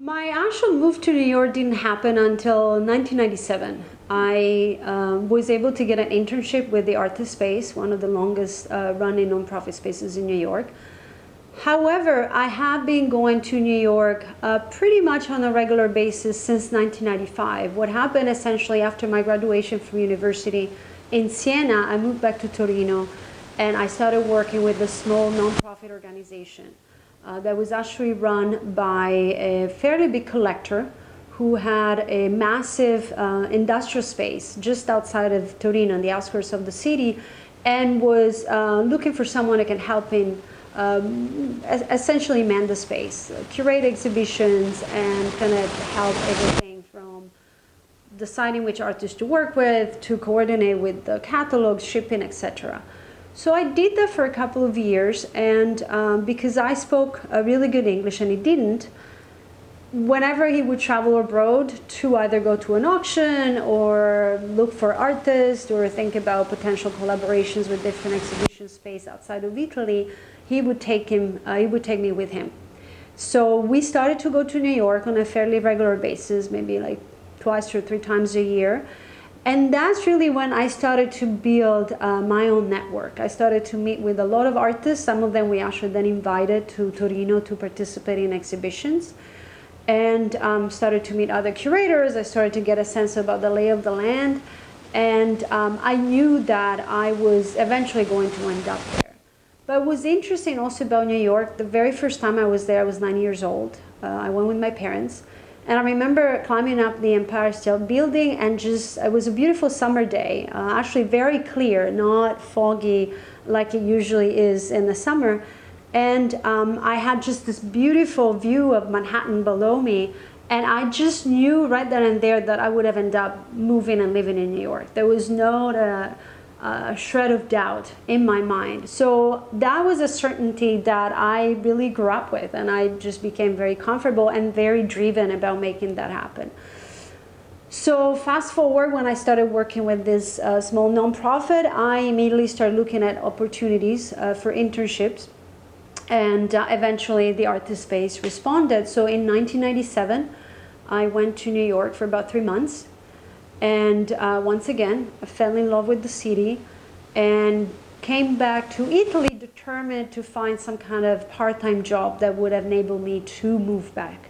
My actual move to New York didn't happen until 1997. I was able to get an internship with the Artist Space, one of the longest running nonprofit spaces in New York. However, I have been going to New York pretty much on a regular basis since 1995. What happened essentially after my graduation from university in Siena, I moved back to Torino and I started working with a small nonprofit organization that was actually run by a fairly big collector who had a massive industrial space just outside of Torino, on the outskirts of the city, and was looking for someone who can help him essentially man the space, curate exhibitions, and kind of help everything from deciding which artists to work with to coordinate with the catalogs, shipping, etc. So I did that for a couple of years, and because I spoke a really good English and he didn't, whenever he would travel abroad to either go to an auction or look for artists or think about potential collaborations with different exhibition space outside of Italy, he would take me with him. So we started to go to New York on a fairly regular basis, maybe like twice or three times a year. And that's really when I started to build my own network. I started to meet with a lot of artists. Some of them we actually then invited to Torino to participate in exhibitions. And started to meet other curators. I started to get a sense about the lay of the land. And I knew that I was eventually going to end up there. But what was interesting also about New York, the very first time I was there, I was 9 years old. I went with my parents. And I remember climbing up the Empire State Building, and it was a beautiful summer day, actually very clear, not foggy like it usually is in the summer. And I had just this beautiful view of Manhattan below me. And I just knew right then and there that I would have ended up moving and living in New York. There was not a shred of doubt in my mind. So that was a certainty that I really grew up with. And I just became very comfortable and very driven about making that happen. So fast forward, when I started working with this small nonprofit, I immediately started looking at opportunities for internships. And eventually the Artist Space responded. So in 1997, I went to New York for about 3 months. And once again, I fell in love with the city and came back to Italy determined to find some kind of part-time job that would enable me to move back.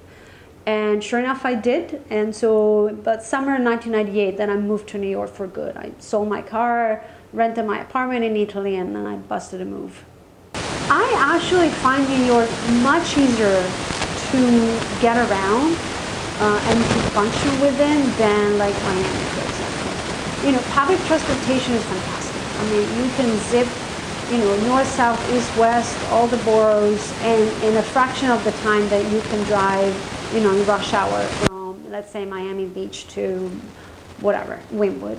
And sure enough, I did. And so, but summer 1998, then I moved to New York for good. I sold my car, rented my apartment in Italy, and then I busted a move. I actually find New York much easier to get around and to function within than like Miami, for example. You know, public transportation is fantastic. I mean, you can zip, you know, north, south, east, west, all the boroughs, and in a fraction of the time that you can drive, you know, in rush hour from, let's say, Miami Beach to whatever, Wynwood.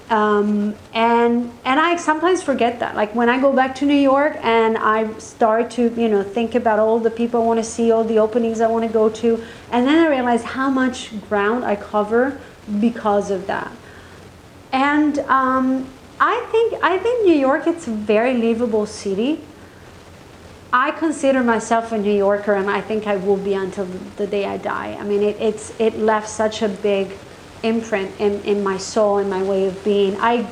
And I sometimes forget that. Like when I go back to New York and I start to, you know, think about all the people I want to see, all the openings I want to go to, and then I realize how much ground I cover because of that. And I think New York, it's a very livable city. I consider myself a New Yorker, and I think I will be until the day I die. I mean, it left such a big imprint in my soul and my way of being. I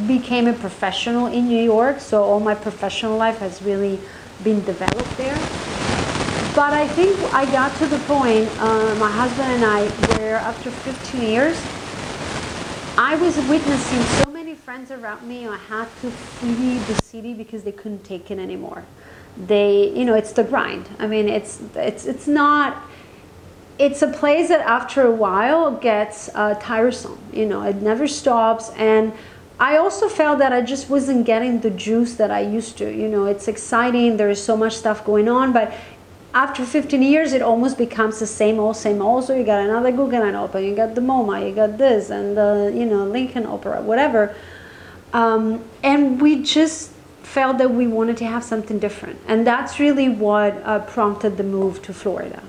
became a professional in New York, so all my professional life has really been developed there. But I think I got to the point, my husband and I, where after 15 years, I was witnessing so many friends around me who had to flee the city because they couldn't take it anymore. You know, it's the grind. I mean, it's a place that after a while gets tiresome. You know, it never stops. And I also felt that I just wasn't getting the juice that I used to. You know, it's exciting. There is so much stuff going on. But after 15 years, it almost becomes the same old, same old. So you got another Guggenheim Opera, you got the MoMA, you got this, and the, you know, Lincoln Opera, whatever. And we just felt that we wanted to have something different. And that's really what prompted the move to Florida.